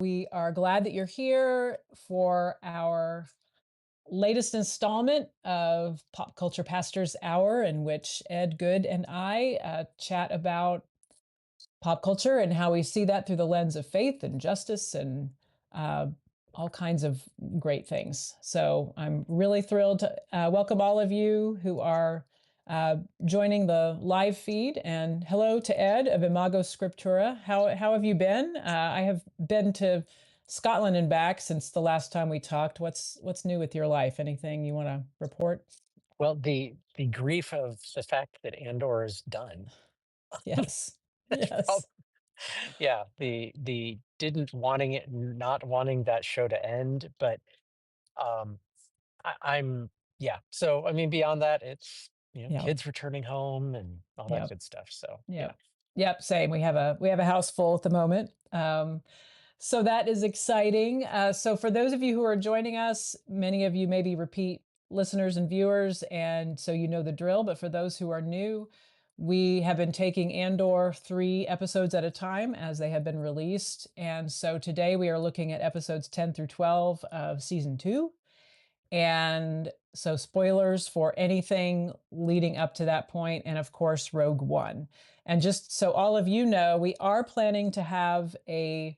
We are glad that you're here for our latest installment of Pop Culture Pastors Hour, in which Ed Good and I chat about pop culture and how we see that through the lens of faith and justice and uh, all kinds of great things. So I'm really thrilled to welcome all of you who are uh, joining the live feed. And hello to Ed of Imago Scriptura. How have you been? I have been to Scotland and back since the last time we talked. What's new with your life? Anything you want to report? Well, the grief of the fact that Andor is done. Yes, That's prob yes, Yeah, the didn't wanting it, not wanting that show to end, but, um, I'm yeah, so, I mean, beyond that, it's, yeah, kids returning home and all that yeah. good stuff, so, yeah. Yep. Yep. Same. We have a house full at the moment. So that is exciting. So for those of you who are joining us, many of you may be repeat listeners and viewers, and so you know the drill. But for those who are new, we have been taking Andor 3 episodes at a time as they have been released. And so today we are looking at episodes 10 through 12 of season 2. And so, spoilers for anything leading up to that point, and of course, Rogue One. And just so all of you know, we are planning to have a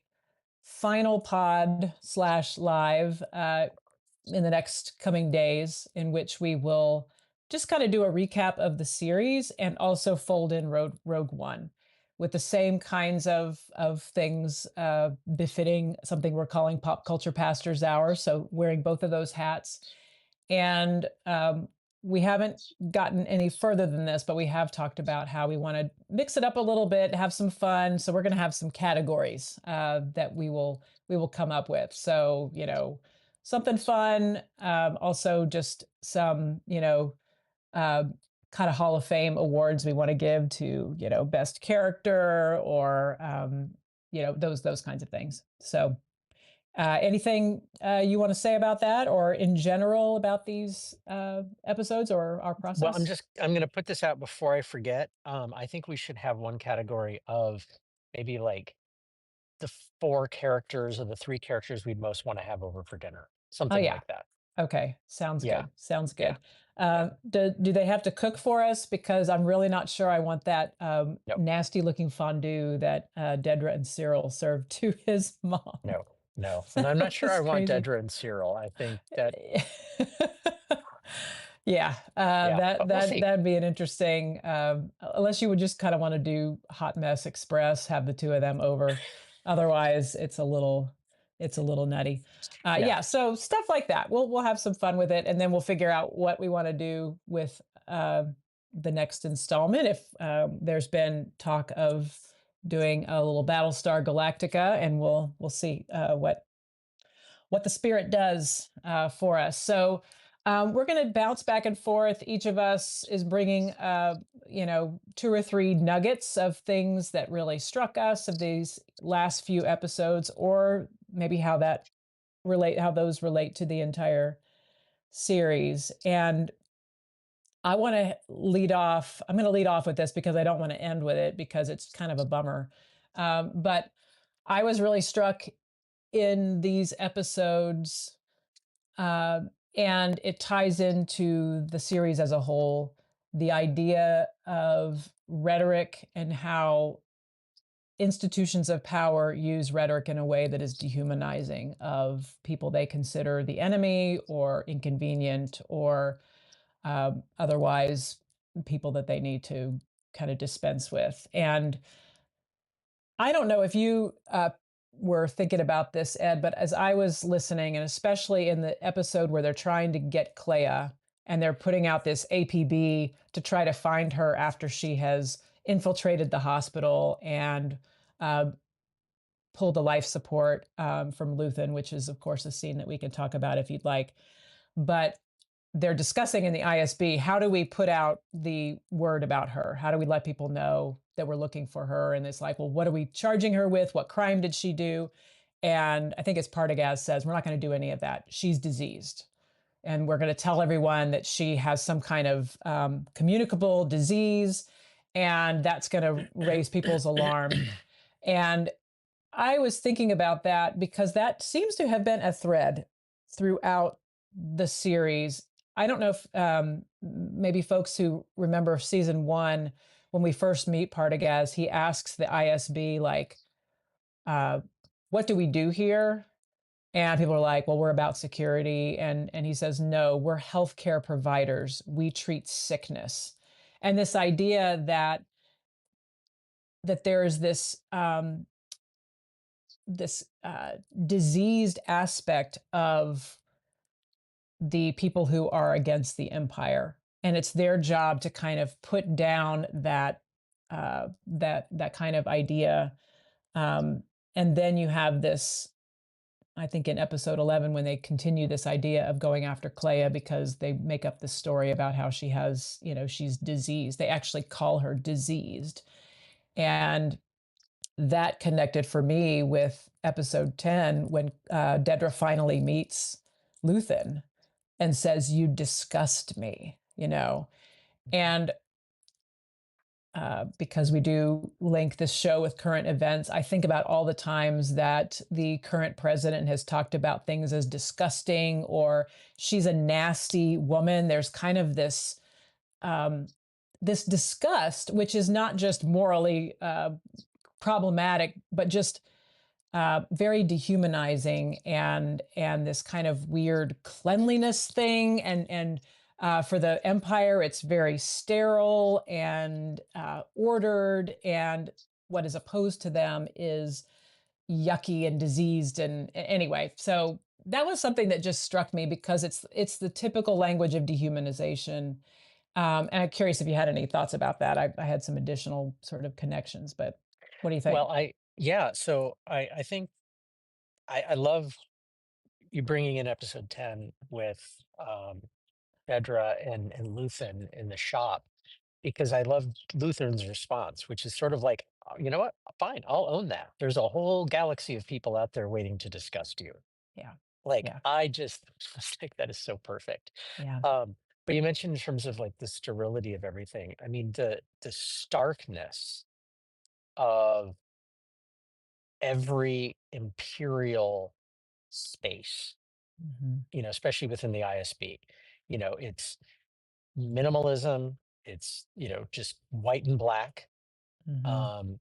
final pod slash live in the next coming days, in which we will just kind of do a recap of the series and also fold in Rogue One with the same kinds of things befitting something we're calling Pop Culture Pastors Hour. So wearing both of those hats. And we haven't gotten any further than this, but we have talked about how we want to mix it up a little bit, have some fun. So we're going to have some categories that we will come up with. So something fun, also just some uh, kind of Hall of Fame awards we want to give to best character or those kinds of things. So anything you want to say about that or in general about these episodes or our Well, process? I'm gonna put this out before I forget. I think we should have one category of maybe, like, the 4 characters or the 3 characters we'd most wanna have over for dinner, Oh, something yeah. like that. Okay. Sounds Yeah, good. Sounds yeah, good. yeah. Do they have to cook for us? Because I'm really not sure I want that Nope, nasty looking fondue that Dedra and Cyril served to his mom. no, no, and I'm not sure I That's want crazy. Dedra and Cyril. I think that Yeah, yeah, that but we'll that see. that'd be an interesting. Unless you would just kind of want to do Hot Mess Express, have the two of them over. Otherwise, it's a little nutty. Yeah. Yeah, so stuff like that. We'll have some fun with it, and then we'll figure out what we want to do with uh, the next installment. If there's been talk of doing a little Battlestar Galactica, and we'll see what the spirit does for us. So we're going to bounce back and forth. Each of us is bringing, 2 or 3 nuggets of things that really struck us of these last few episodes, or maybe how those relate to the entire series. And I want to lead off. I'm going to lead off with this because I don't want to end with it because it's kind of a bummer. But I was really struck in these episodes, uh, and it ties into the series as a whole. The idea of rhetoric and how institutions of power use rhetoric in a way that is dehumanizing of people they consider the enemy or inconvenient or otherwise people that they need to kind of dispense with. And I don't know if you were thinking about this, Ed, but as I was listening, and especially in the episode where they're trying to get Clea and they're putting out this APB to try to find her after she has infiltrated the hospital and uh, pulled the life support from Luthen, which is, of course, a scene that we can talk about if you'd like. But they're discussing in the ISB, how do we put out the word about her? How do we let people know that we're looking for her? And it's like, well, what are we charging her with? What crime did she do? And I think it's Partagaz says, we're not going to do any of that. She's diseased. And we're going to tell everyone that she has some kind of communicable disease, and that's going to raise people's alarm. And I was thinking about that because that seems to have been a thread throughout the series. I don't know if maybe folks who remember season one, when we first meet Partagaz, he asks the ISB, like, uh, what do we do here? And people are like, well, we're about security. And he says, no, we're healthcare providers. We treat sickness. And this idea that there is this diseased aspect of the people who are against the empire, and it's their job to kind of put down that kind of idea. Um, and then you have this, I think, in episode 11, when they continue this idea of going after Clea because they make up this story about how she has, she's diseased. They actually call her diseased. And that connected for me with episode 10 when Dedra finally meets Luthen and says, "You disgust me," And because we do link this show with current events, I think about all the times that the current president has talked about things as disgusting or she's a nasty woman. There's kind of um, this disgust, which is not just morally problematic, but just very dehumanizing, and this kind of weird cleanliness thing. And for the Empire, it's very sterile and ordered, and what is opposed to them is yucky and diseased. And anyway, so that was something that just struck me because it's the typical language of dehumanization. And I'm curious if you had any thoughts about that. I had some additional sort of connections, but what do you think? Well, yeah, so I think I love you bringing in episode 10 with Fedra and Luthen in the shop, because I love Luthen's response, which is sort of like, "Oh, you know what? Fine, I'll own that. There's a whole galaxy of people out there waiting to disgust you." Yeah. Like, Yeah. I just I think that is so perfect. Yeah. Um, but you mentioned in terms of like the sterility of everything. I mean, the starkness of every imperial space, Mhm. especially within the ISB. It's minimalism, it's, just white and black. Mhm. Um,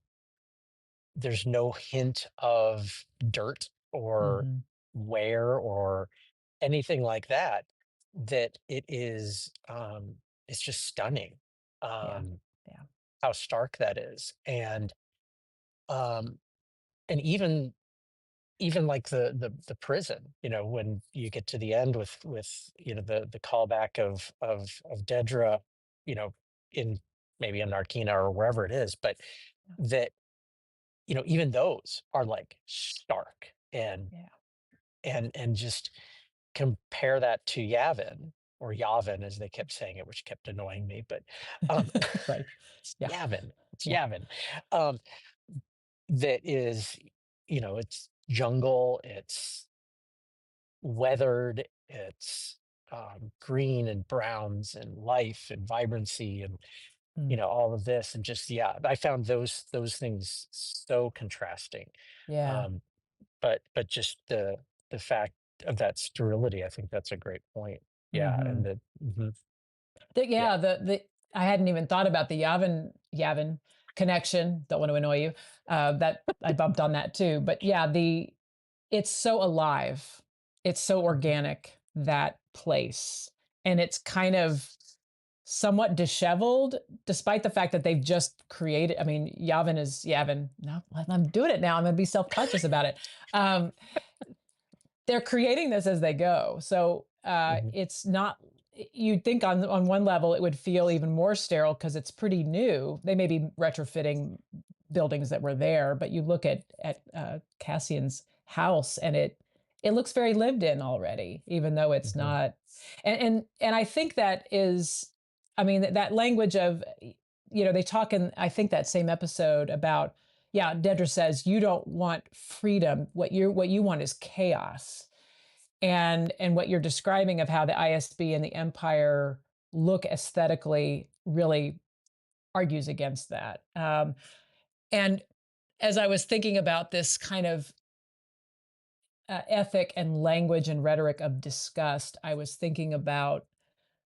there's no hint of dirt or Mhm. wear or anything like that. That it's just stunning, Yeah. um, Yeah. how stark that is. Um, and even like the prison, when you get to the end with the callback of Dedra, you know in maybe in Narkina or wherever it is, but that even those are like stark, Yeah. and just compare that to Yavin, or Yavin as they kept saying it, which kept annoying me, but um Right. it's Yeah. Yavin, it's Yeah. Yavin. um that is, it's jungle, it's weathered, it's green and browns and life and vibrancy, and Mm. all of this, and just, yeah, I found those things so contrasting. Yeah. um but just the fact of that sterility, I think that's a great point. Yeah, and Mhm. yeah. Yeah, the I hadn't even thought about the Yavin connection. Don't want to annoy you. That I bumped on that too. But yeah, the it's so alive. It's so Mhm. organic, that place. And it's kind of somewhat disheveled, despite the fact that they've just created. I mean, Yavin is Yavin. No, I'm doing it now. I'm going to be self conscious about it. Um, they're creating this as they go. So Mhm. it's not, you'd think on one level it would feel even more sterile because it's pretty new. They may be retrofitting buildings that were there, but you look at Cassian's house and it looks very lived in already, even though it's Mhm. not. And I think that is, I mean, that language of, they talk in, I think, that same episode about, yeah, Dedra says you don't want freedom. What you want is chaos. And what you're describing of how the ISB and the Empire look aesthetically really argues against that. And as I was thinking about this kind of ethic and language and rhetoric of disgust, I was thinking about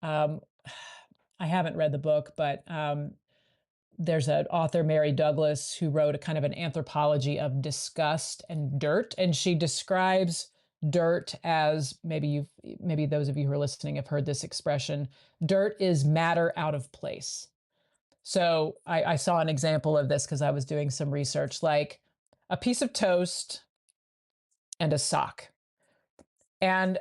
um, I haven't read the book, but there's an author, Mary Douglas, who wrote a kind of an anthropology of disgust and dirt, and she describes dirt as maybe those of you who are listening have heard this expression. Dirt is matter out of place. So I saw an example of this because I was doing some research, like a piece of toast and a sock. And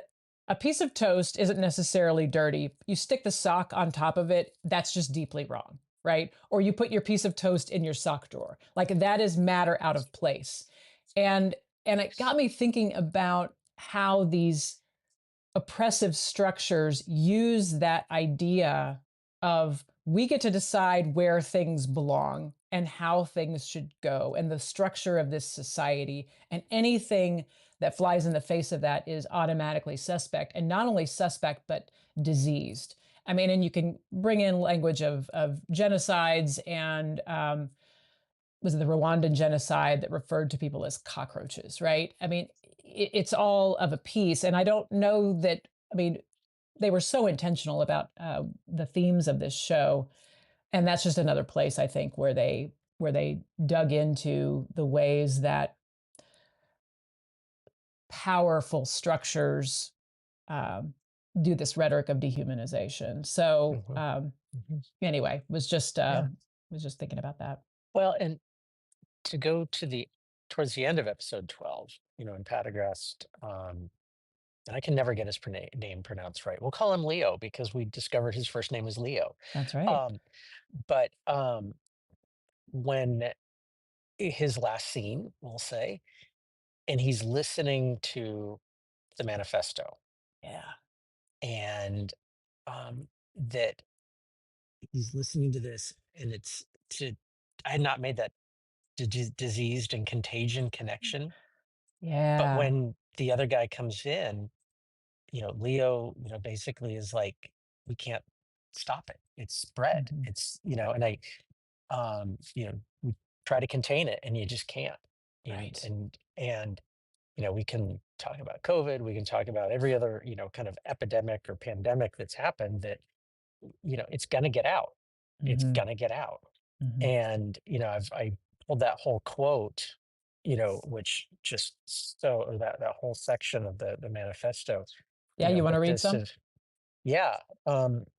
a piece of toast isn't necessarily dirty. You stick the sock on top of it, that's just deeply wrong, right? Or you put your piece of toast in your sock drawer. Like that is matter out of place. And and it got me thinking about how these oppressive structures use that idea of we get to decide where things belong and how things should go and the structure of this society, and anything that flies in the face of that is automatically suspect, and not only suspect but diseased. I mean, and you can bring in language of genocides and was it the Rwandan genocide that referred to people as cockroaches, right? I mean, it's all of a piece. And I don't know that, I mean, they were so intentional about the themes of this show. And that's just another place, I think, where they dug into the ways that powerful structures um, do this rhetoric of dehumanization. So Mhm, mhm. anyway, Yeah. was just thinking about that. Well, and to go to the towards the end of episode 12, in Patagrest, and I can never get his name pronounced right. We'll call him Leo because we discovered his first name was Leo. That's right. Um, but when his last scene, we'll say, and he's listening to the manifesto, Yeah. and that he's listening to this, and it's to I had not made that diseased and contagion connection. But Yeah. when the other guy comes in, Leo, basically is like, we can't stop it. It's spread. Mhm. And we try to contain it and you just can't. And, Right. and, and, we can talk about COVID, we can talk about every other, kind of epidemic or pandemic that's happened that, it's going to get out. It's Mhm. going to get out. Mhm. And, I pulled that whole quote, which just so, or that whole section of the manifesto, Yeah, you wanna but read this some? is, yeah.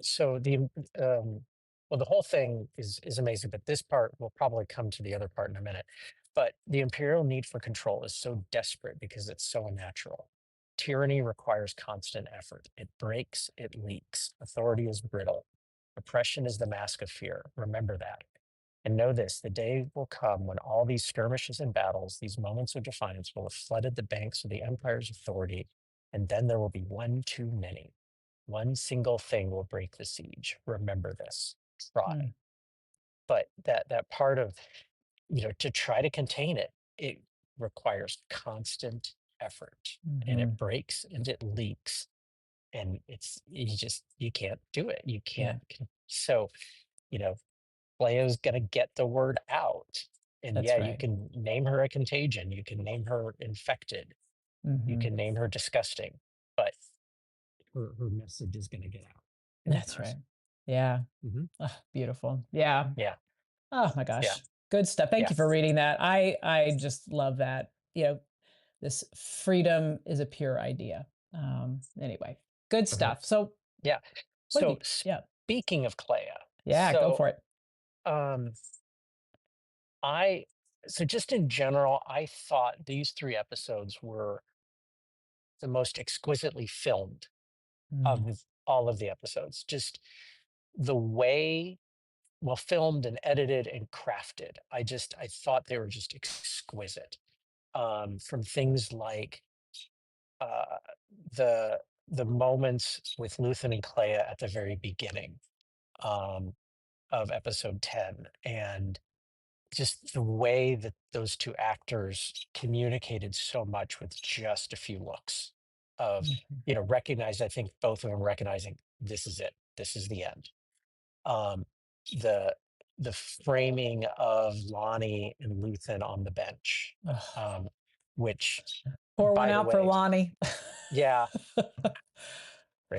So the whole thing is amazing, but this part will probably come to the other part in a minute. But the imperial need for control is so desperate because it's so unnatural. Tyranny requires constant effort. It breaks, it leaks. Authority is brittle. Oppression is the mask of fear. Remember that. And know this, the day will come when all these skirmishes and battles, these moments of defiance, will have flooded the banks of the empire's authority, and then there will be one too many. One single thing will break the siege. Remember this. Mm. Try. But that part of, to try to contain it, it requires constant effort. And it Mhm. breaks and it leaks. And you can't do it. You can't. Yeah, So, you know, Leo's gonna get the word out. And that's yeah, you right. can name her a contagion. You can name her infected. You Mhm. can name her disgusting. But her message is gonna get out. And it That's does. right. Yeah. Mhm. Ah, beautiful. Yeah. Yeah, Oh my yeah, gosh. Good stuff. Thank yeah. you for reading that. I just love that. You know, this freedom is a pure idea. Anyway, good Mhm. stuff. So Yeah. what have So you yeah. speaking of Clea, Yeah, go so for it. um I so just in general, I thought these three episodes were the most exquisitely filmed Mm, of all of the episodes. Just the way, well, filmed and edited and crafted. I thought they were just exquisite. From things like uh the the moments with Luthen and Clea at the very beginning. Um of episode 10, and just the way that those two actors communicated so much with just a few looks of, mhm, recognize, I think both of them recognizing this is it, this is the end. um the the framing of Lonnie and Luthen on the bench, Ugh. um, which, Pour one by the out for way, Lonnie. yeah,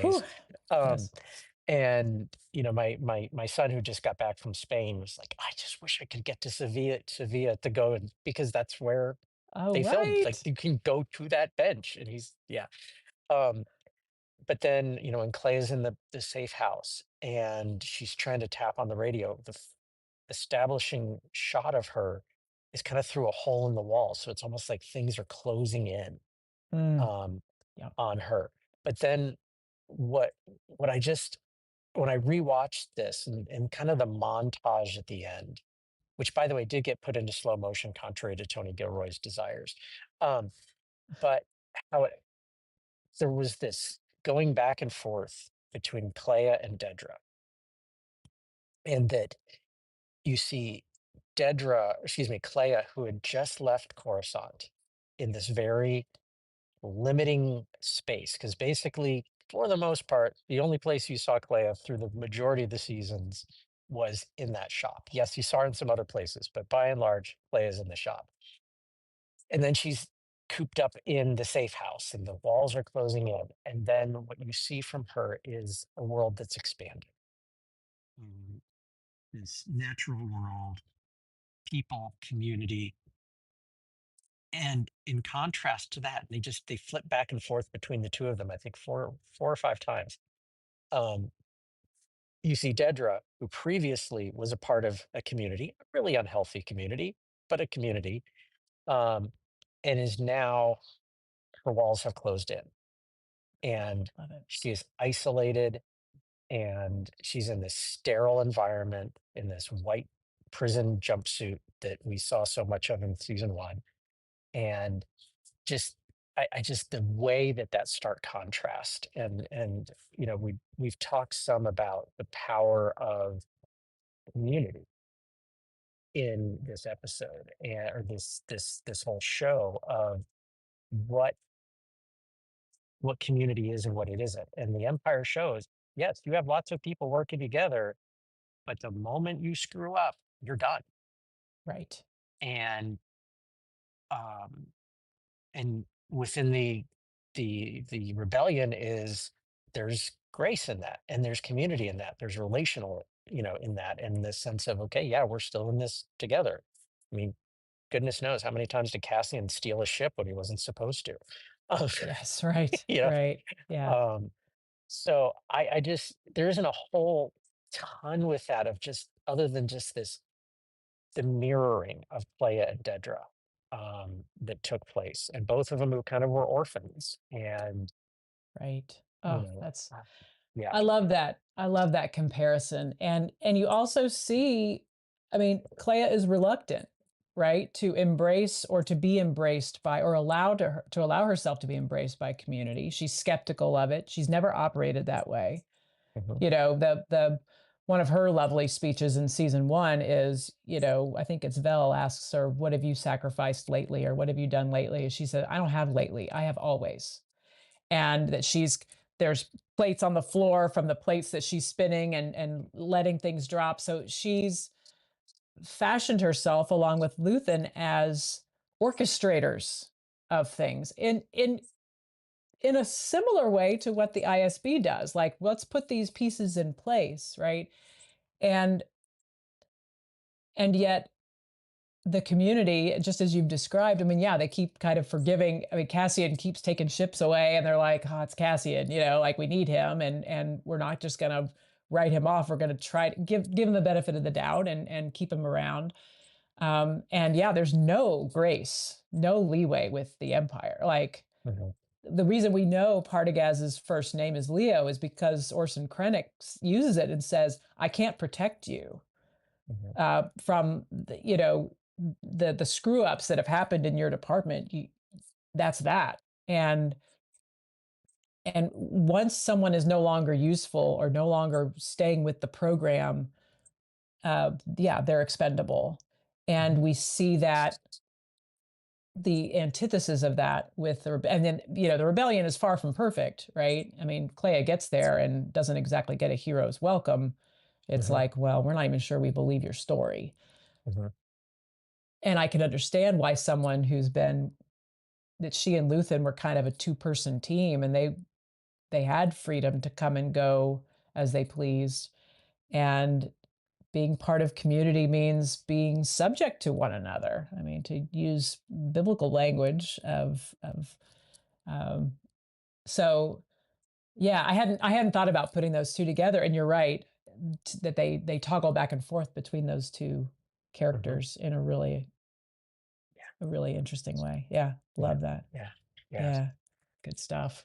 Whew. praise. Um, Yes. and my son who just got back from Spain was like, I just wish I could get to Sevilla to go, and because that's where Oh, they filmed. Like right. you can go to that bench, and he's yeah. Um, but then when Clea's in the safe house and she's trying to tap on the radio, establishing shot of her is kind of through a hole in the wall, so it's almost like things are closing in Mm, um, yep. on her. But then what what I just when I rewatched this and kind of the montage at the end, which by the way did get put into slow motion, contrary to Tony Gilroy's desires, um, but how there was this going back and forth between Clea and Dedra, and that you see Clea, who had just left Coruscant in this very limiting space, because basically, for the most part, the only place you saw Clea through the majority of the seasons was in that shop. Yes, you saw her in some other places, but by and large, Clea's in the shop. And then she's cooped up in the safe house and the walls are closing in. And then what you see from her is a world that's expanding. Mm, this natural world, people, community. And in contrast to that, they flip back and forth between the two of them, I think four or five times. Um, you see Dedra, who previously was a part of a community, a really unhealthy community, but a community, um, and is now her walls have closed in and Love it. she is isolated and she's in this sterile environment in this white prison jumpsuit that we saw so much of in season one. And just I just the way that stark contrast and we've talked some about the power of community in this episode and or this whole show of what community is and what it isn't. And the Empire shows, yes, you have lots of people working together, but the moment you screw up, you're done. Right. And um, and within the rebellion is there's grace in that, and there's community in that, there's relational, in that, and the sense of okay, yeah, we're still in this together. I mean, goodness knows how many times did Cassian steal a ship when he wasn't supposed to. Um, Yes. Right. you know, Right. Yeah. um, so I just there isn't a whole ton with that of just other than just the mirroring of Playa and Dedra that took place, and both of them who kind of were orphans, and Right. you Oh, know, that's uh, yeah, I love that. I love that comparison. And you also see, I mean, Clea is reluctant, right, to embrace or to be embraced by or to allow herself to be embraced by community. She's skeptical of it. She's never operated that way. mhm, The one of her lovely speeches in season one is, I think it's Vel asks her, "What have you sacrificed lately, or what have you done lately?" She said, "I don't have lately. I have always." And that there's plates on the floor from the plates that she's spinning and letting things drop. So she's fashioned herself along with Luthen as orchestrators of things in a similar way to what the ISB does. Like, let's put these pieces in place, right? And and yet the community, just as you've described, I mean, yeah, they keep kind of forgiving. I mean, Cassian keeps taking ships away, and they're like, "Oh, it's Cassian, like we need him, and we're not just gonna write him off. We're gonna try to give him the benefit of the doubt and keep him around." And yeah, there's no grace, no leeway with the Empire. Like mhm, the reason we know Partagaz's first name is Leo is because Orson Krennic uses it and says, "I can't protect you." mhm, From the screw ups that have happened in your department. That's that. And once someone is no longer useful or no longer staying with the program, yeah, they're expendable. And mhm, we see that the antithesis of that with and then the rebellion is far from perfect, right? I mean, Clea gets there and doesn't exactly get a hero's welcome It's Mhm. like, well, we're not even sure we believe your story. Mhm. And I can understand why someone who's been that she and Luthen were kind of a two-person team, and they had freedom to come and go as they pleased. And being part of community means being subject to one another. I mean, to use biblical language of um, so yeah, I hadn't thought about putting those two together. And you're right that they toggle back and forth between those two Mhm. characters in a really interesting way. Yeah, Yeah. love that. Yeah. Yeah. Yeah, good stuff.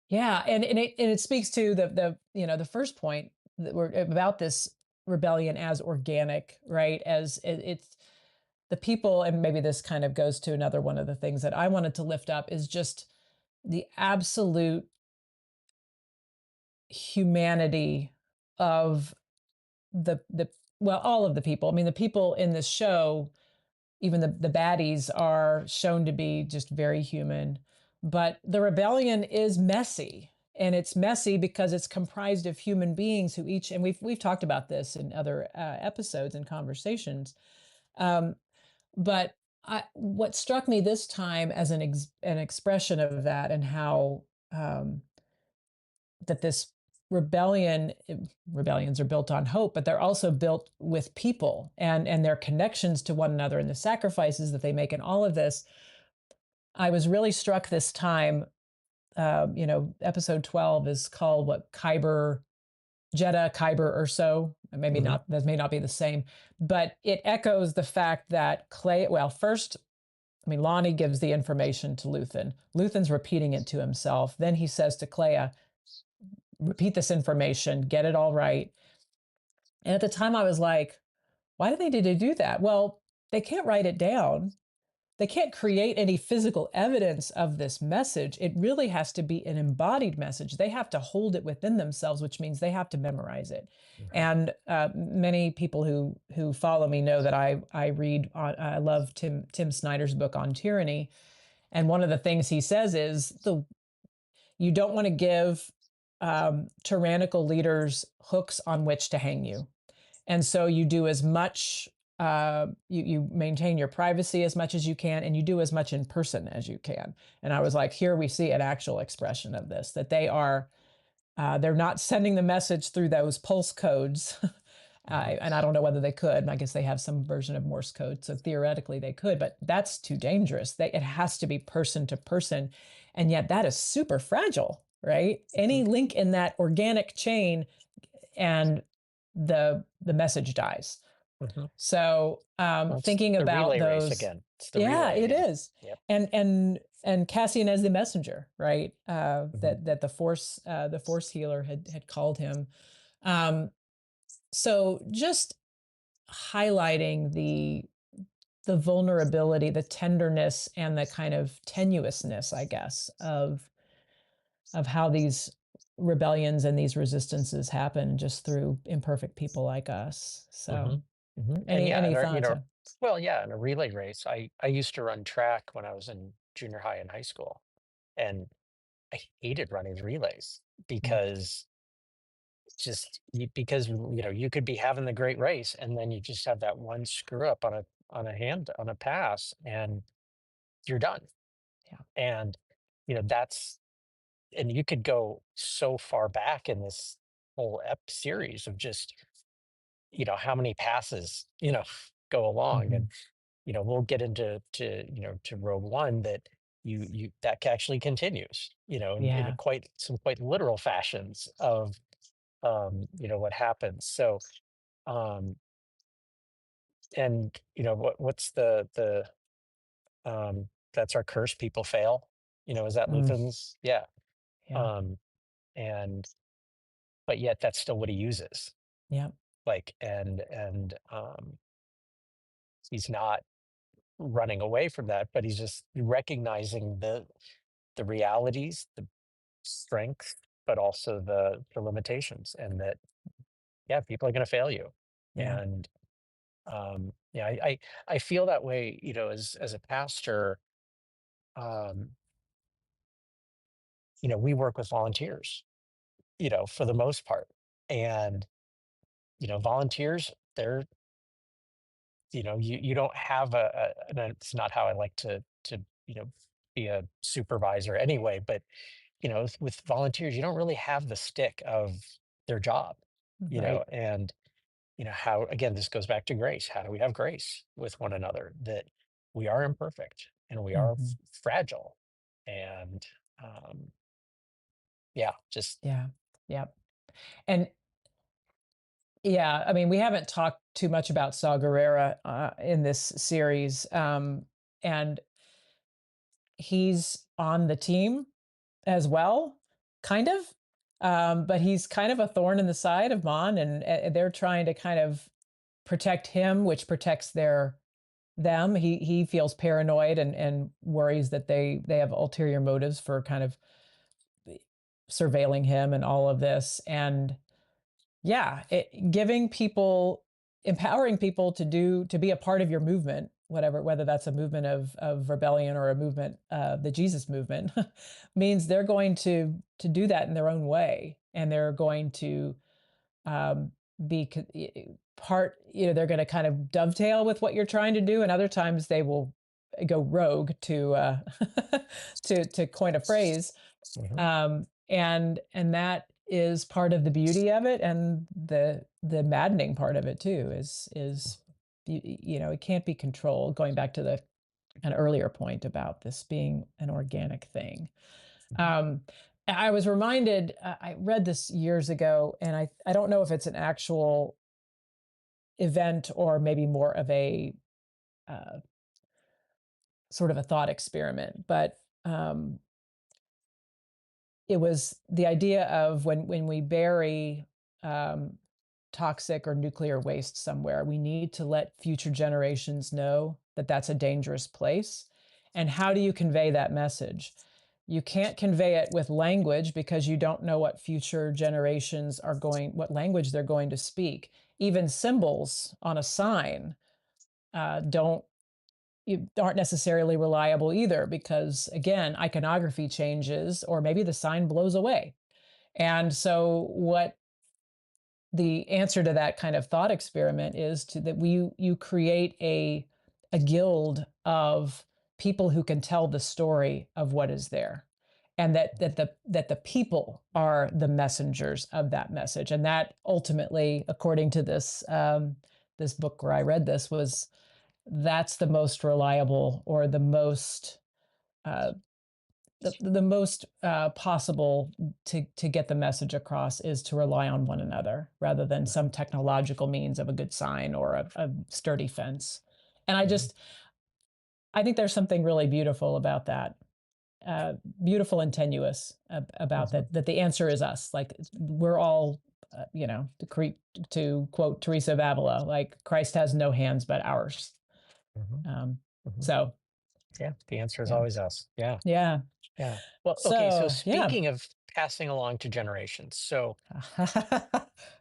Yeah, and it speaks to the first point that we're about this rebellion as organic, right? As it's the people, and maybe this kind of goes to another one of the things that I wanted to lift up is just the absolute humanity of the well, all of the people. I mean, the people in this show, even the baddies are shown to be just very human, but the rebellion is messy. And it's messy because it's comprised of human beings who each, and we've talked about this in other episodes and conversations. Um, but what struck me this time as an expression of that, and how um, that this rebellions are built on hope, but they're also built with people and their connections to one another and the sacrifices that they make and all of this. I was really struck this time. Episode 12 is called what, Kyber, Jeddah Kyber or so. Maybe Mhm. not, that may not be the same, but it echoes the fact that Clay, well, first, I mean, Lonnie gives the information to Luthen. Luthen's repeating it to himself. Then he says to Clea, repeat this information, get it all right. And at the time, I was like, why do they need to do that? Well, they can't write it down. They can't create any physical evidence of this message. It really has to be an embodied message. They have to hold it within themselves, which means they have to memorize it. Mhm. And many people who follow me know that I love Tim Snyder's book on tyranny. And one of the things he says is you don't want to give tyrannical leaders hooks on which to hang you. And so you do as much, you maintain your privacy as much as you can, and you do as much in person as you can. And I was like, here we see an actual expression of this, that they're not sending the message through those pulse codes. Mhm. And I don't know whether they could. I guess they have some version of Morse code, so theoretically they could, but that's too dangerous. It has to be person to person, and yet that is super fragile, right? Any Mhm. link in that organic chain, and the message dies. Mhm. So Well, it's thinking the about relay race those, again. It's the yeah, relay it again. is. Yep. And Cassian as the messenger, right? Mhm. That the force healer had called him. Um, so just highlighting the vulnerability, the tenderness, and the kind of tenuousness, I guess, of how these rebellions and these resistances happen just through imperfect people like us. So, Mhm. Mhm. And yeah, any thoughts? well, yeah, in a relay race, I used to run track when I was in junior high and high school, and I hated running relays Yeah, because because you could be having the great race and then you just have that one screw up on a pass and you're done. yeah, And that's and you could go so far back in this whole ep series of just how many passes go along. hmm, And we'll get into to Rogue One, that that actually continues in a yeah, quite literal fashions of what happens. So um and what's that's our curse, people fail. Is that mm, Luthen's? Yeah. yeah, um and but yet that's still what he uses. yeah, Like, and he's not running away from that, but he's just recognizing the realities, the strength, but also the limitations, and that yeah, people are going to fail you. yeah, And yeah, I feel that way, as a pastor. um we work with volunteers, for the most part. And volunteers, they're, you don't have and it's not how I like to, you know, be a supervisor anyway, but with volunteers, you don't really have the stick of their job, Right. and how, again, this goes back to grace. How do we have grace with one another, that we are imperfect and we are Mhm. fragile, and um yeah, just Yeah. Yep. And yeah, I mean, we haven't talked too much about Saw Gerrera in this series, and he's on the team as well, kind of. But he's kind of a thorn in the side of Mon, and they're trying to kind of protect him, which protects them. He feels paranoid and worries that they have ulterior motives for kind of surveilling him and all of this. And yeah, giving people, empowering people to be a part of your movement, whatever, whether that's a movement of rebellion or a movement, the Jesus movement, means they're going to do that in their own way, and they're going to um, be part. They're going to kind of dovetail with what you're trying to do, and other times they will go rogue to to coin a phrase, mhm, and that is part of the beauty of it, and the maddening part of it too is it can't be controlled. Going back to the an earlier point about this being an organic thing, mhm, um, I was reminded. I read this years ago, and I don't know if it's an actual event or maybe more of a uh, sort of a thought experiment, but it was the idea of when we bury um, toxic or nuclear waste somewhere, we need to let future generations know that that's a dangerous place. And how do you convey that message? You can't convey it with language because you don't know what future generations are what language they're going to speak. Even symbols on a sign don't you aren't necessarily reliable either, because again, iconography changes or maybe the sign blows away. And so what the answer to that kind of thought experiment is to that we you create a guild of people who can tell the story of what is there, and that the people are the messengers of that message, and that ultimately, according to this book where I read this, was that's the most reliable, or uh, the most possible to get the message across, is to rely on one another rather than some mhm, technological means of a good sign or a sturdy fence. And mhm, I think there's something really beautiful about that, uh, beautiful and tenuous about mhm, that the answer is us. Like we're all, to quote Teresa of Avila, like Christ has no hands but ours. mhm, Um, mhm. so Yeah, the answer is yeah, always us. Yeah, yeah. yeah. Well, okay. So So yeah, speaking of passing along to generations, so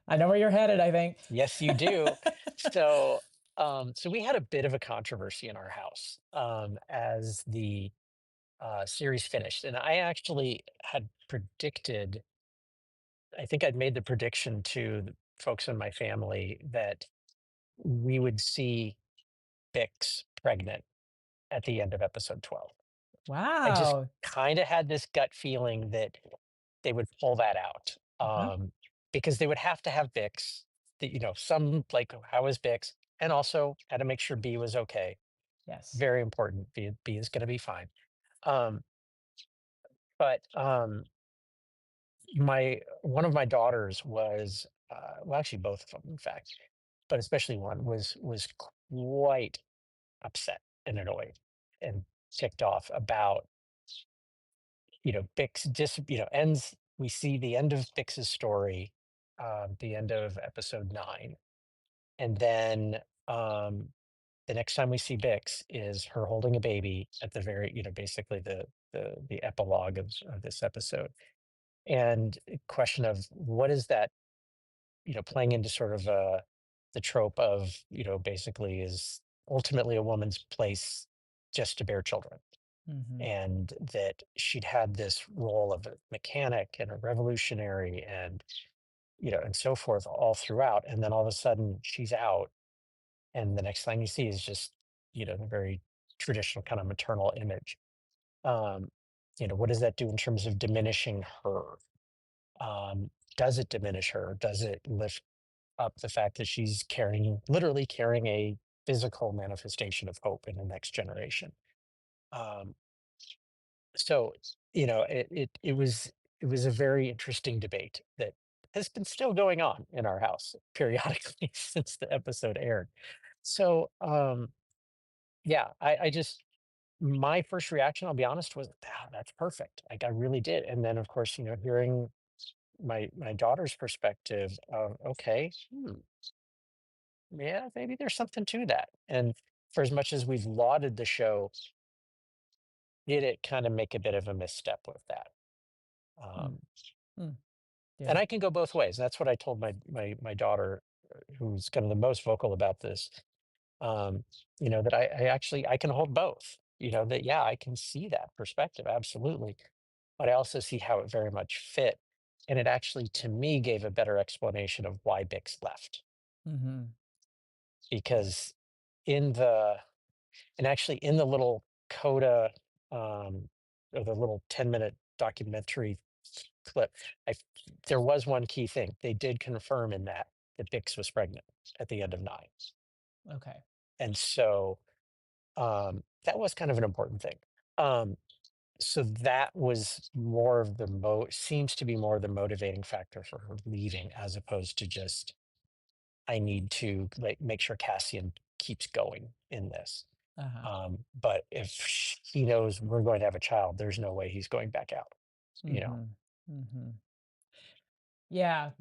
I know where you're headed, I think. yes, you do. So, so we had a bit of a controversy in our house as the series finished, and I actually had predicted. I think I'd made the prediction to the folks in my family that we would see Bix pregnant at the end of episode 12. I just Wow. kind of had this gut feeling that they would pull that out, Uh-huh. because they would have to have Bix. Some, like, how is Bix, and also had to make sure B was okay. Yes. Very important. B is going to be fine. Um, but my one of my daughters was, well, actually both of them, in fact, but especially one was quite upset and annoyed and ticked off about, Bix just, ends. We see the end of Bix's story, the end of episode 9, and then the next time we see Bix is her holding a baby at the very, basically the epilogue of this episode, and a question of what is that, playing into sort of the trope of, basically, is ultimately a woman's place just to bear children, Mhm. and that she'd had this role of a mechanic and a revolutionary, and and so forth all throughout. And then all of a sudden she's out. And the next thing you see is just, the very traditional kind of maternal image. Um, what does that do in terms of diminishing her? Does it diminish her? Does it lift up the fact that she's literally carrying a physical manifestation of hope in the next generation? Um, so, it was a very interesting debate that has been still going on in our house periodically since the episode aired. So, yeah, I just my first reaction, I'll be honest, was, That's perfect." Like, I really did. And then, of course, hearing my daughter's perspective of, "Okay, yeah, maybe there's something to that." And for as much as we've lauded the show, did it kinda make a bit of a misstep with that? Mm, Um, mm, and yeah. I can go both ways. That's what I told my daughter, who's kind of the most vocal about this, um, that I actually I can hold both. That, yeah, I can see that perspective, absolutely. But I also see how it very much fit. And it actually, to me, gave a better explanation of why Bix left. Mhm. Yeah. Because in the and actually in the little coda, or the little 10-minute documentary clip, I there was one key thing. They did confirm in that Bix was pregnant at the end of 9. Okay. And so, that was kind of an important thing. Um, so that was more of the seems to be more of the motivating factor for her leaving, as opposed to just, I need to, like, make sure Cassian keeps going in this. Uh-huh. But if he knows we're going to have a child, there's no way he's going back out, you know? Mhm. Mhm. Yeah.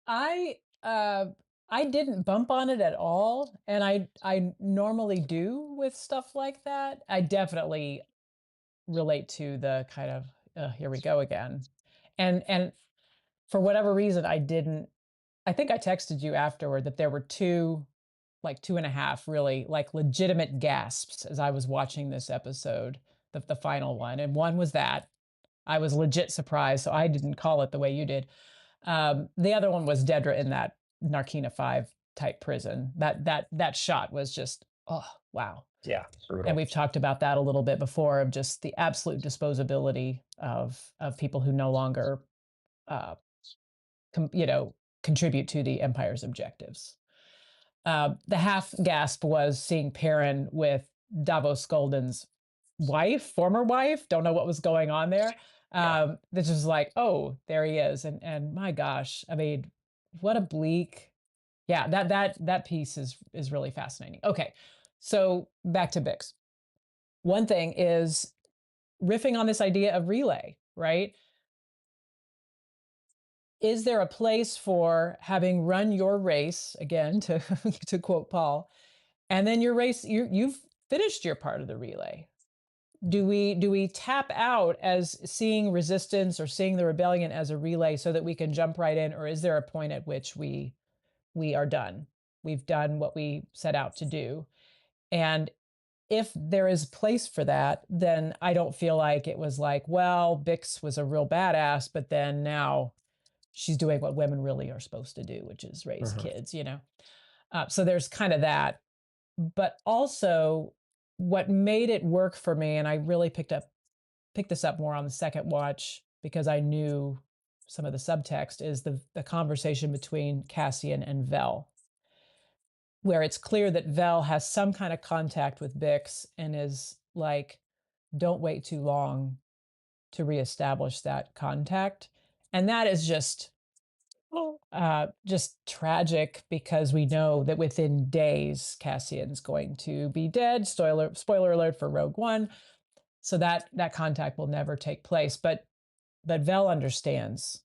I, uh, I didn't bump on it at all, and I normally do with stuff like that. I definitely relate to the kind of, "Here we go again." And for whatever reason, I think I texted you afterward that there were 2, like 2 and a half really, like, legitimate gasps as I was watching this episode, the final one, and one was that. I was legit surprised, so I didn't call it the way you did. The other one was Dedra in that Narkina 5 type prison. That shot was just, oh, wow. Yeah, And brutal. we've talked about that a little bit before of just the absolute disposability of people who no longer, uh, com you know, contribute to the Empire's objectives. The half gasp was seeing Perrin with Davos Golden's wife, former wife. Don't know what was going on there. Yeah. This is like, oh, there he is, and my gosh, I mean, what a bleak. Yeah, that piece is really fascinating. Okay, so back to Bix. One thing is riffing on this idea of relay, right? Is there a place for having run your race again to to quote Paul, and then your race you've finished your part of the relay? Do we tap out as seeing resistance or seeing the rebellion as a relay so that we can jump right in, or is there a point at which we are done? We've done what we set out to do. And if there is place for that, then I don't feel like it was like, well, Bix was a real badass, but then now she's doing what women really are supposed to do, which is raise Mhm. kids. So there's kind of that. But also, what made it work for me, and I really picked this up more on the second watch because I knew some of the subtext, is the conversation between Cassian and Vel, where it's clear that Vel has some kind of contact with Bix and is like, don't wait too long to reestablish that contact. And that is just tragic because we know that within days Cassian's going to be dead. Spoiler alert for Rogue One. So that contact will never take place. But Vel understands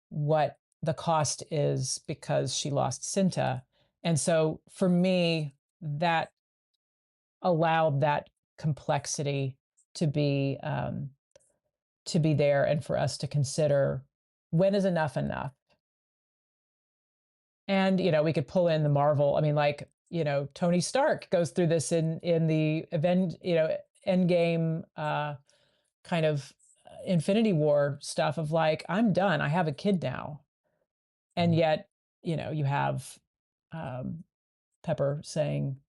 what the cost is because she lost Cinta. And so for me, that allowed that complexity to be um, to be there and for us to consider when is enough enough. And we could pull in the Marvel. I mean, like, Tony Stark goes through this in the event, Endgame, kind of Infinity War stuff of like, I'm done. I have a kid now. And mhm, yet, you have um, Pepper saying,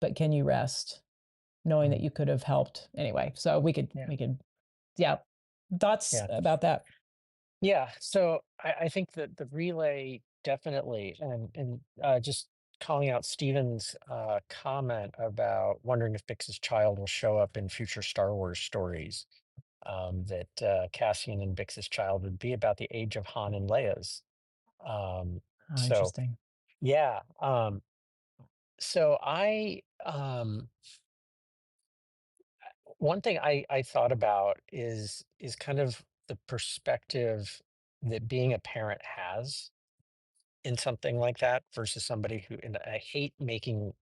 "But can you rest?" Knowing that mhm. you could have helped anyway. So Yeah, we could, yeah. Thoughts yeah. about that? Yeah, so I think that the relay definitely, and just calling out Steven's comment about wondering if Bix's child will show up in future Star Wars stories. That Cassian and Bix's child would be about the age of Han and Leia's. Um, Oh, so interesting. yeah, so one thing I thought about is kind of the perspective that being a parent has in something like that versus somebody who, and I hate making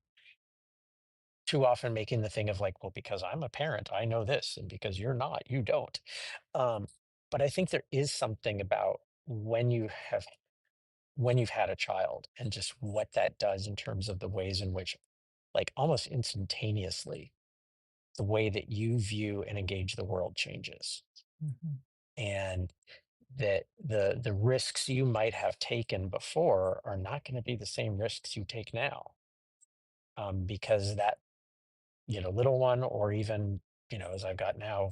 too often making the thing of like, well, because I'm a parent, I know this, and because you're not, you don't. Um, but I think there is something about when you've had a child and just what that does in terms of the ways in which, like almost instantaneously, the way that you view and engage the world changes. Mhm, And that the risks you might have taken before are not going to be the same risks you take now, because that little one, or even as I've got now,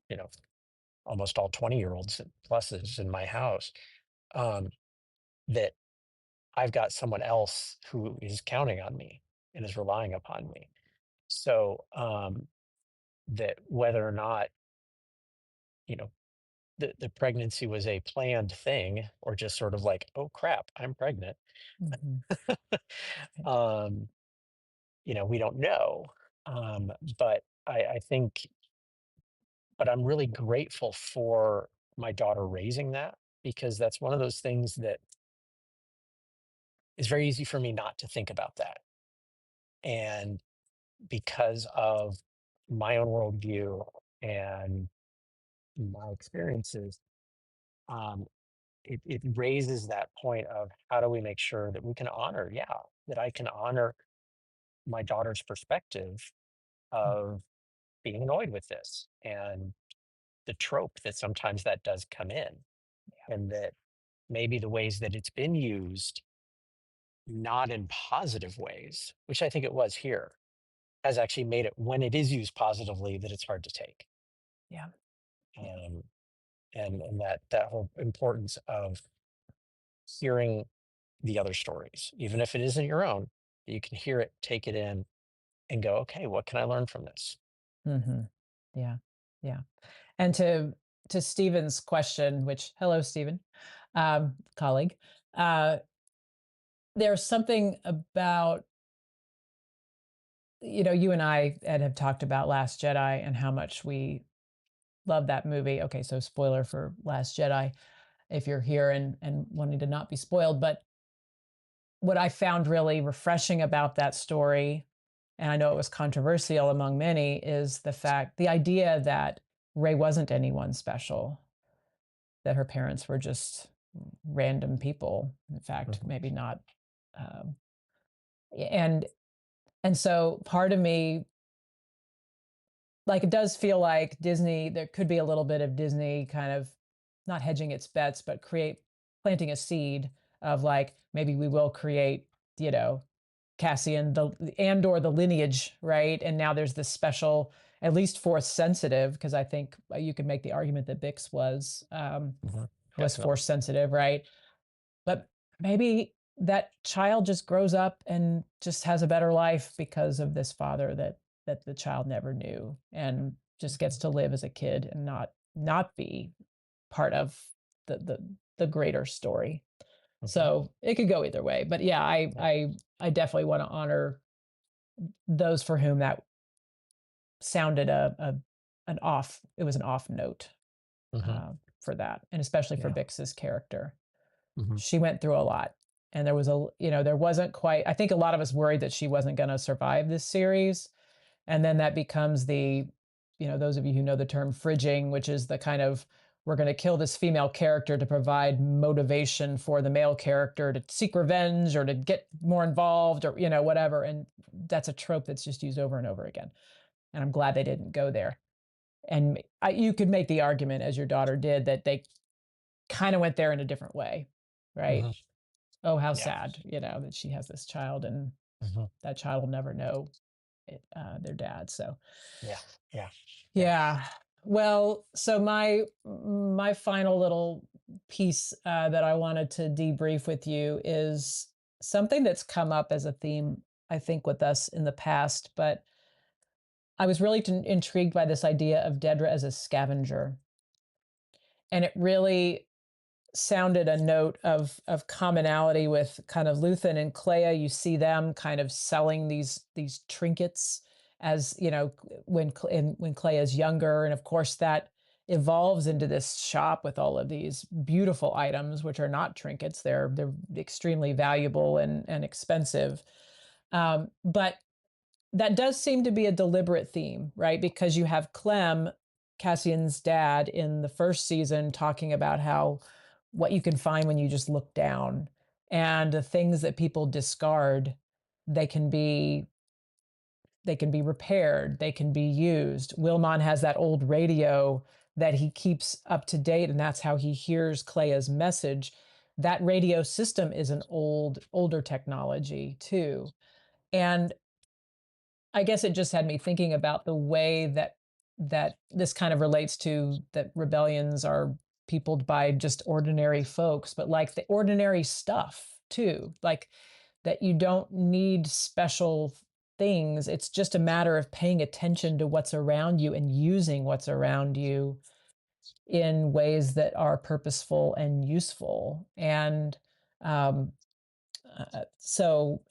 you know almost all 20-year olds pluses in my house, um, that I've got someone else who is counting on me and is relying upon me. So that whether or not you know the pregnancy was a planned thing or just sort of like, oh crap, I'm pregnant. mhm, right, um, we don't know. But I think, but I'm really grateful for my daughter raising that, because that's one of those things that is very easy for me not to think about that. And because of my own worldview and my experiences, um, it raises that point of how do we make sure that we can honor, yeah, that I can honor my daughter's perspective mm, of being annoyed with this and the trope that sometimes that does come in, and that maybe the ways that it's been used, not in positive ways, which I think it was here, has actually made it, when it is used positively, that it's hard to take. yeah, yeah, Um, and that whole importance of hearing the other stories, even if it isn't your own, you can hear it, take it in, and go, okay, what can I learn from this? mhm, yeah, yeah. And to Stephen's question, which hello, Stephen, colleague, uh, there's something about, you and I, Ed, have talked about Last Jedi and how much we love that movie. Okay, so spoiler for Last Jedi if you're here and wanting to not be spoiled. But what I found really refreshing about that story, and I know it was controversial among many, is the idea that Ray wasn't anyone special, that her parents were just random people. In fact, Mhm, maybe not. Um, and and so part of me, like, it does feel like Disney, there could be a little bit of Disney kind of not hedging its bets, but planting a seed of like, maybe we will create, you know, Cassian, the Andor, the lineage, right? And now there's this special, at least force sensitive, because I think you could make the argument that Bix mhm, was force definitely. sensitive, right? But maybe that child just grows up and just has a better life because of this father that the child never knew, and just gets Mhm, to live as a kid and not be part of the greater story. mhm, So it could go either way. But yeah, yeah, I definitely want to honor those for whom that sounded it was an off note, mhm, for that, and especially for yeah, Bix's character. mhm, She went through a lot. And there wasn't quite, I think a lot of us worried that she wasn't going to survive this series. And then that becomes those of you who know the term fridging, which is the kind of, we're going to kill this female character to provide motivation for the male character to seek revenge or to get more involved or, whatever. And that's a trope that's just used over and over again. And I'm glad they didn't go there. And you could make the argument, as your daughter did, that they kind of went there in a different way. right? Hmm. Oh, how Yeah. sad, that she has this child and Hmm. that child will never know their dad. So, Yeah. Yeah. Yeah. yeah. Well, so my final little piece that I wanted to debrief with you is something that's come up as a theme, I think, with us in the past. But I was really intrigued by this idea of Dedra as a scavenger, and it really sounded a note of commonality with kind of Luthen and Clea. You see them kind of selling these trinkets as when Clea is younger, and of course that evolves into this shop with all of these beautiful items, which are not trinkets. They're extremely valuable and expensive. But that does seem to be a deliberate theme, right? Because you have Clem, Cassian's dad, in the first season talking about how what you can find when you just look down and the things that people discard, they can be they can be repaired, they can be used. Wilmon has that old radio that he keeps up to date, and that's how he hears Clea's message. That radio system is an older technology too. And I guess it just had me thinking about the way that this kind of relates to that rebellions are peopled by just ordinary folks, but like the ordinary stuff too. Like that you don't need special things. It's just a matter of paying attention to what's around you and using what's around you in ways that are purposeful and useful. And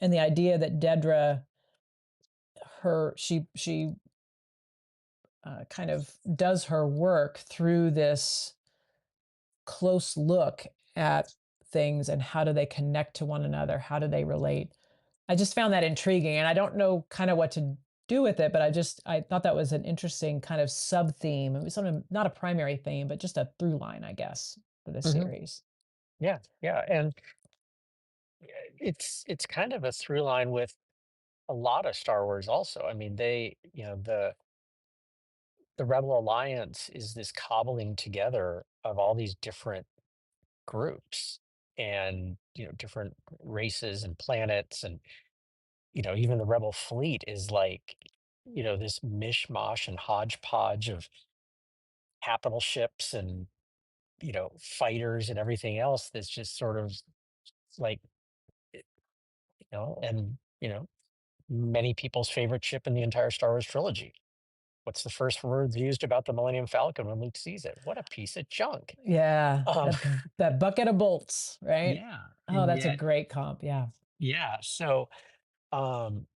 and the idea that Dedra, her she kind of does her work through this close look at things and how do they connect to one another? How do they relate? I just found that intriguing, and I don't know kind of what to do with it, but I thought that was an interesting kind of sub theme. It was sort of not a primary theme, but just a through line, I guess, for the Hmm. series. Yeah. Yeah. And it's kind of a through line with a lot of Star Wars also. I mean, the Rebel Alliance is this cobbling together of all these different groups and, different races and planets, and, even the Rebel fleet is like, this mishmash and hodgepodge of capital ships and, fighters and everything else that's just sort of like, and, many people's favorite ship in the entire Star Wars trilogy. What's the first word used about the Millennium Falcon when Luke sees it? What a piece of junk. Yeah, Um, that bucket of bolts, right? yeah, Oh, and that's a yet, great comp. Yeah. yeah. So um,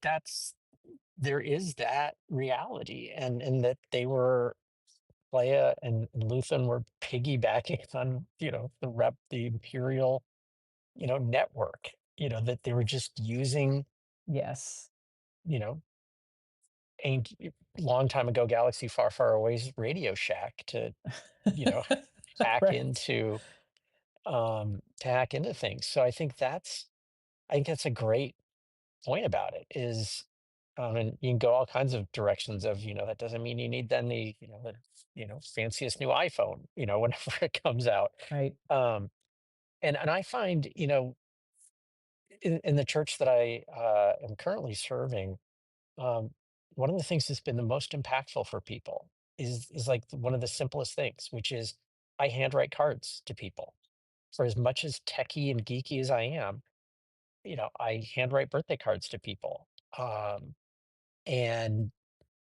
that's there is that reality, and that they were Leia and Luthen were piggybacking on the Imperial network. That they were just using Yes. you know ain't long time ago galaxy far far away's Radio Shack to you know hack Right. into things. So I think that's a great point about it is, and you can go all kinds of directions of, that doesn't mean you need then the fanciest new iPhone, whenever it comes out. Right. Um, and I find, in the church that I am currently serving, um, one of the things that's been the most impactful for people is like one of the simplest things, which is I handwrite cards to people. For as much as techie and geeky as I am, I handwrite birthday cards to people. And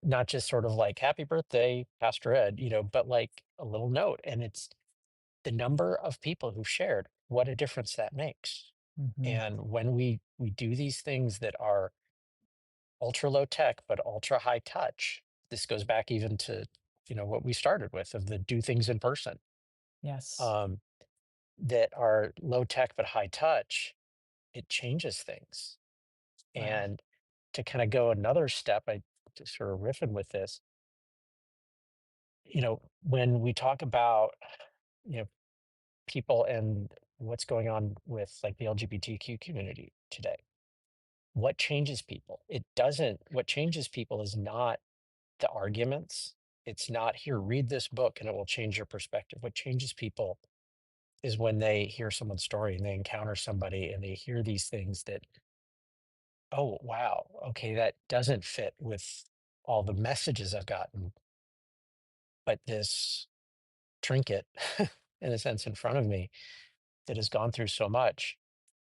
not just sort of like happy birthday, Pastor Ed, but like a little note. And it's the number of people who shared what a difference that makes. Hmm. And when we do these things that are ultra low tech but ultra high touch, this goes back even to what we started with of the do things in person, Yes. um, that are low tech but high touch, it changes things. Wow. And to kind of go another step, I just sort of riffing with this, when we talk about, you know, people and what's going on with like the LGBTQ community today, what changes people? What changes people is not the arguments. It's not here, read this book and it will change your perspective. What changes people is when they hear someone's story and they encounter somebody and they hear these things that, oh, wow, okay, that doesn't fit with all the messages I've gotten, but this trinket, in a sense, in front of me that has gone through so much,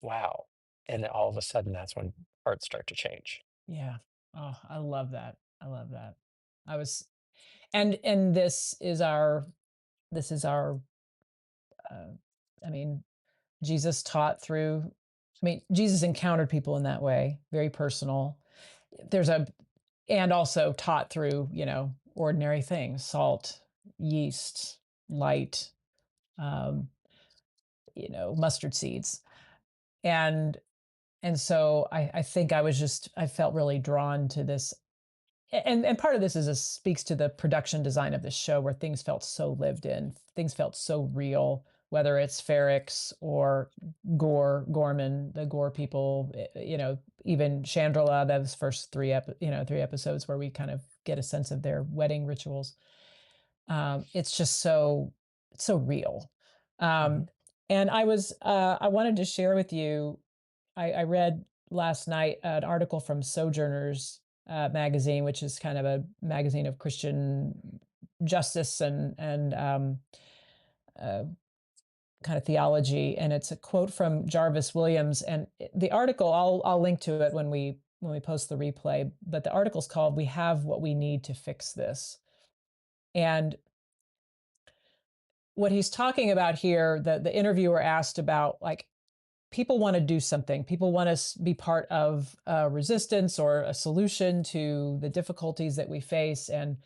wow. And all of a sudden, that's when hearts start to change. Yeah. Oh, I love that. I love that. I was and this is our uh, I mean, Jesus taught through Jesus encountered people in that way, very personal. There's a and also taught through, ordinary things, salt, yeast, light, um, mustard seeds. And and so I think I felt really drawn to this. And part of this is speaks to the production design of this show where things felt so lived in, things felt so real, whether it's Ferrex or Gorman, the Gore people, even Chandrila, those first three episodes where we kind of get a sense of their wedding rituals. It's just so real. Mhm. Um, and I wanted to share with you. I read last night an article from Sojourners magazine, which is kind of a magazine of Christian justice and uh, kind of theology, and it's a quote from Jarvis Williams. And the article, I'll link to it when we post the replay. But the article's called "We Have What We Need to Fix This," and what he's talking about here, the interviewer asked about like people want to do something. People want to be part of a resistance or a solution to the difficulties that we face. And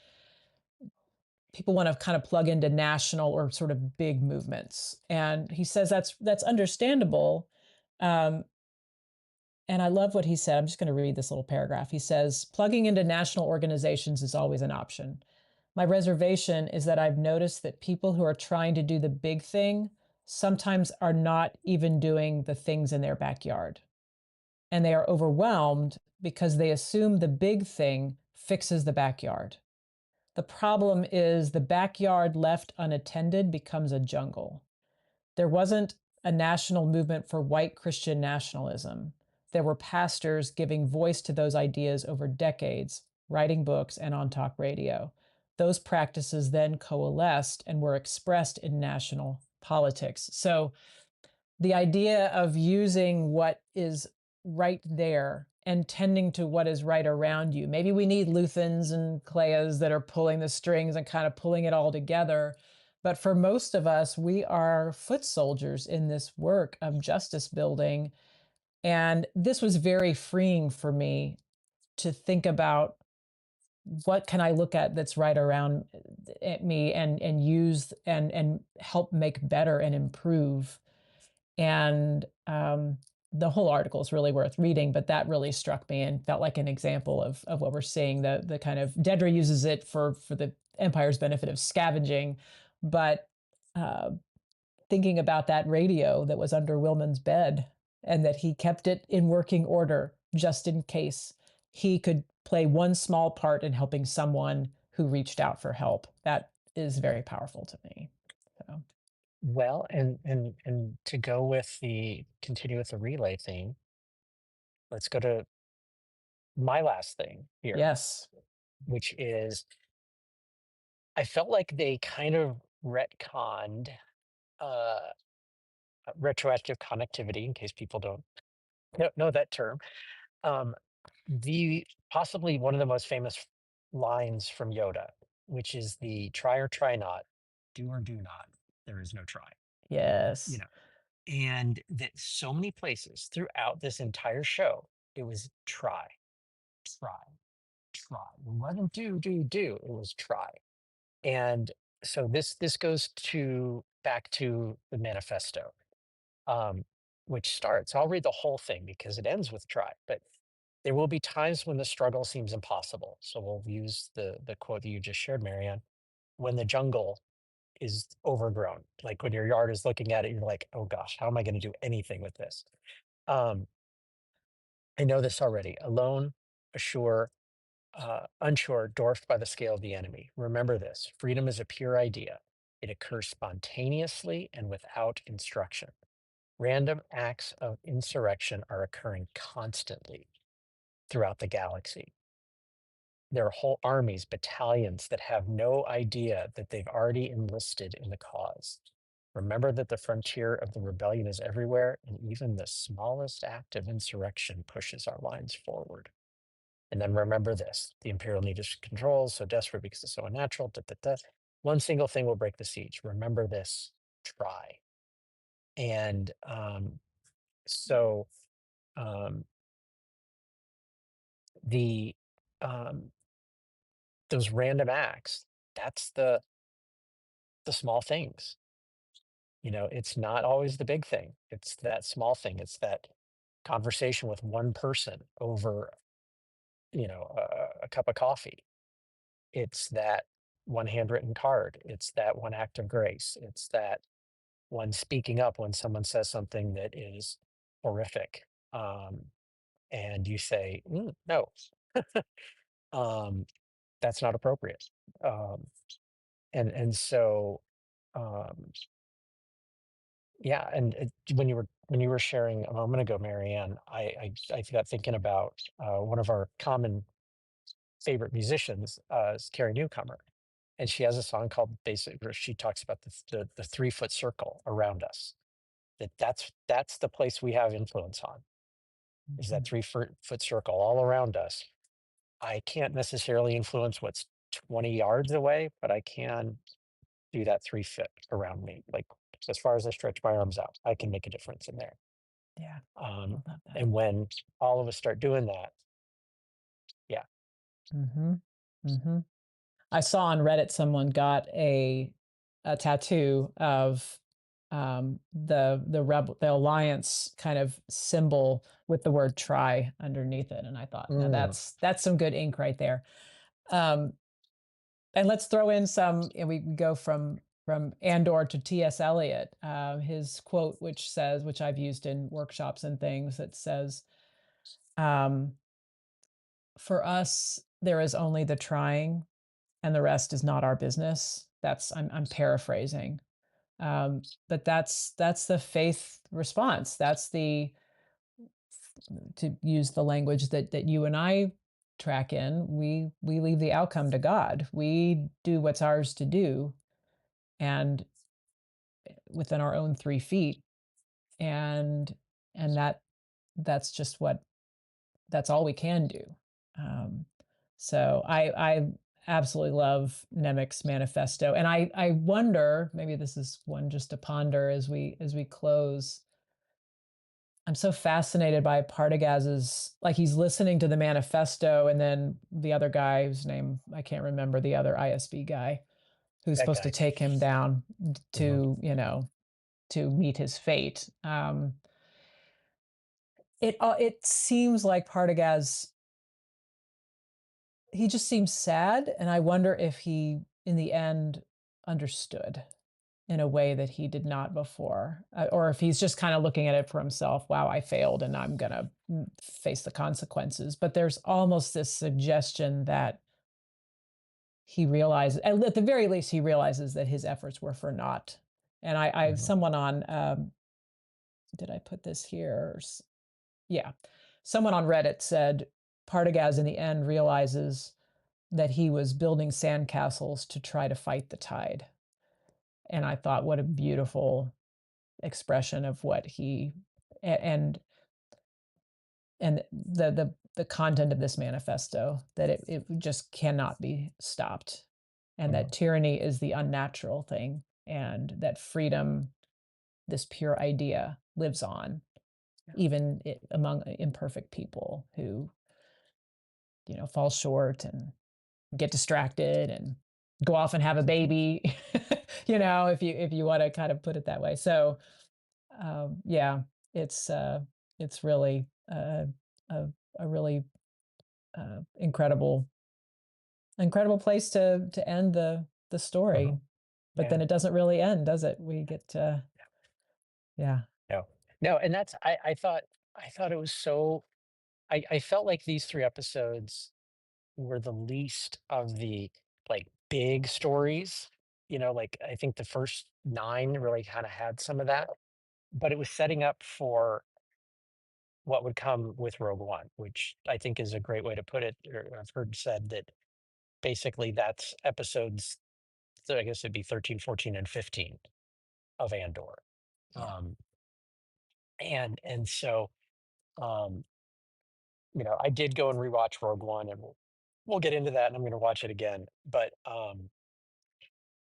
people want to kind of plug into national or sort of big movements. And he says that's understandable. Um, and I love what he said. I'm just going to read this little paragraph. He says, plugging into national organizations is always an option. My reservation is that I've noticed that people who are trying to do the big thing sometimes are not even doing the things in their backyard. And they are overwhelmed because they assume the big thing fixes the backyard. The problem is the backyard left unattended becomes a jungle. There wasn't a national movement for white Christian nationalism. There were pastors giving voice to those ideas over decades, writing books and on talk radio. Those practices then coalesced and were expressed in national politics. So the idea of using what is right there and tending to what is right around you. Maybe we need Luthans and Cleas that are pulling the strings and kind of pulling it all together. But for most of us, we are foot soldiers in this work of justice building. And this was very freeing for me to think about what can I look at that's right around me and use and help make better and improve. And the whole article is really worth reading, but that really struck me and felt like an example of what we're seeing. The kind of Dedra uses it for the Empire's benefit of scavenging, but uh, thinking about that radio that was under Wilman's bed and that he kept it in working order just in case he could play one small part in helping someone who reached out for help. That is very powerful to me. So, Well, and to go with the continue with the relay theme, let's go to my last thing here, yes. which is I felt like they kind of retconned uh, retroactive connectivity, in case people don't know that term. Um, the possibly one of the most famous lines from Yoda, which is the try or try not, do or do not, there is no try. You Yes. know, and that so many places throughout this entire show, it was try, try, try. It wasn't do. It was try. And so this goes to back to the manifesto, um, which starts. I'll read the whole thing because it ends with try, but there will be times when the struggle seems impossible. So we'll use the quote that you just shared, Marianne. When the jungle is overgrown, like when your yard is looking at it, you're like, oh gosh, how am I going to do anything with this? Um, I know this already. Alone, assure, unsure, dwarfed by the scale of the enemy. Remember this freedom is a pure idea. It occurs spontaneously and without instruction. Random acts of insurrection are occurring constantly throughout the galaxy. There are whole armies, battalions that have no idea that they've already enlisted in the cause. Remember that the frontier of the rebellion is everywhere, and even the smallest act of insurrection pushes our lines forward. And then remember this: the Imperial need is control, so desperate because it's so unnatural. Da, da, da. One single thing will break the siege. Remember this: try. And so um, the um, those random acts, that's the small things. It's not always the big thing. It's that small thing. It's that conversation with one person over, a cup of coffee. It's that one handwritten card. It's that one act of grace. It's that one speaking up when someone says something that is horrific. And you say, no, um, that's not appropriate. Um, and so, um, yeah, and when you were sharing a moment ago, Marianne, I got thinking about one of our common favorite musicians, is Carrie Newcomer, and she has a song called Basic, where she talks about the 3 foot circle around us. That's the place we have influence on, is that Mhm. 3 foot circle all around us. I can't necessarily influence what's 20 yards away, but I can do that 3 foot around me. Like, as far as I stretch my arms out, I can make a difference in there. Yeah, I Um, love that. and when all of us start doing that, yeah. Mhm. Mhm. I saw on Reddit someone got a tattoo of the alliance kind of symbol with the word try underneath it, and I thought, now Mm, that's some good ink right there. Um, and let's throw in some, and we go from Andor to T.S. Eliot, his quote, which I've used in workshops and things, that says, um, "For us, there is only the trying, and the rest is not our business." I'm paraphrasing, but that's the faith response. That's the, to use the language that you and I track in. We leave the outcome to God. We do what's ours to do, and within our own 3 feet, and and that's just what that's all we can do. Um, so I absolutely love Nemec's manifesto, and I wonder, maybe this is one just to ponder as we close. I'm so fascinated by Partagaz's, like, he's listening to the manifesto, and then the other guy whose name I can't remember, the other ISB guy who's that supposed to guy. take him down Mhm, to, to meet his fate. It seems like Partagaz, he just seems sad, and I wonder if he, in the end, understood in a way that he did not before, or if he's just kind of looking at it for himself. Wow, I failed, and I'm gonna face the consequences. But there's almost this suggestion that he realizes, at the very least, he realizes that his efforts were for naught. And mhm, someone on, did I put this here? Yeah, someone on Reddit said Partagaz in the end realizes that he was building sandcastles to try to fight the tide. And I thought, what a beautiful expression of what he, and the content of this manifesto, that it just cannot be stopped, and that mhm, tyranny is the unnatural thing, and that freedom, this pure idea, lives on, yeah, even among imperfect people who, fall short and get distracted and go off and have a baby. If you want to kind of put it that way. So, yeah, it's it's really a really incredible place to end the mhm, story. But yeah. then it doesn't really end, does it? We get yeah. No, no, and that's I thought it was so. I felt like these 3 episodes were the least of the, like, big stories, like I think the first 9 really kind of had some of that, but it was setting up for what would come with Rogue One, which I think is a great way to put it. Or I've heard said that basically that's episodes, so I guess it'd be 13, 14, and 15 of Andor. Yeah. Um, and so um, I did go and rewatch Rogue One, and we'll get into that, and I'm going to watch it again. But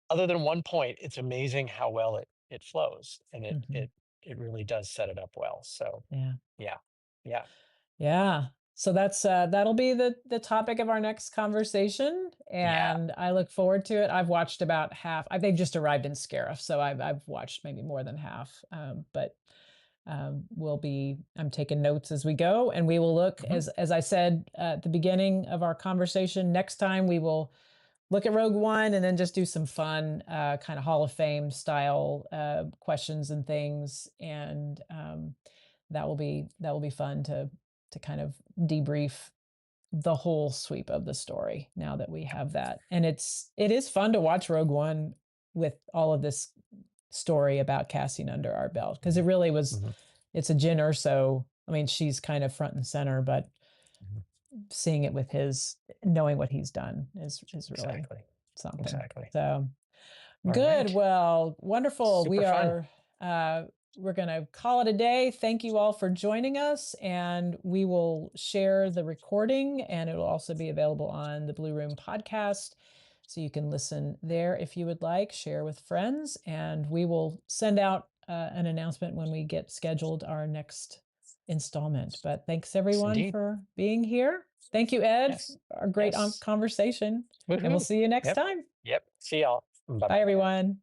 other than one point, it's amazing how well it flows, and it Mhm. it it really does set it up well. So Yeah. yeah, yeah, Yeah. So that'll be the topic of our next conversation, yeah. and I look forward to it. I've watched about half. They've just arrived in Scariff, so I've watched maybe more than half. But we'll be. I'm taking notes as we go, and we will look Hmm. as I said at the beginning of our conversation. Next time we will look at Rogue One and then just do some fun kind of Hall of Fame style questions and things, and that will be fun to kind of debrief the whole sweep of the story now that we have that. And it is fun to watch Rogue One with all of this story about Cassian under our belt because it Hmm. really was. Hmm. It's a Jin Erso. I mean, she's kind of front and center, but Hmm. seeing it with his knowing what he's done is really Exactly, something. exactly. So All good. right, Well, wonderful. super fun. Uh we're going to call it a day. Thank you all for joining us, and we will share the recording, and it will also be available on the Blue Room podcast. So you can listen there if you would like, share with friends, and we will send out an announcement when we get scheduled our next installment. But thanks Yes, everyone indeed. for being here. Thank you, Ed, for Yes, our great yes. conversation, and we'll Woohoo. see you next Yep, time. yep. See y'all. Bye Bye, bye. everyone.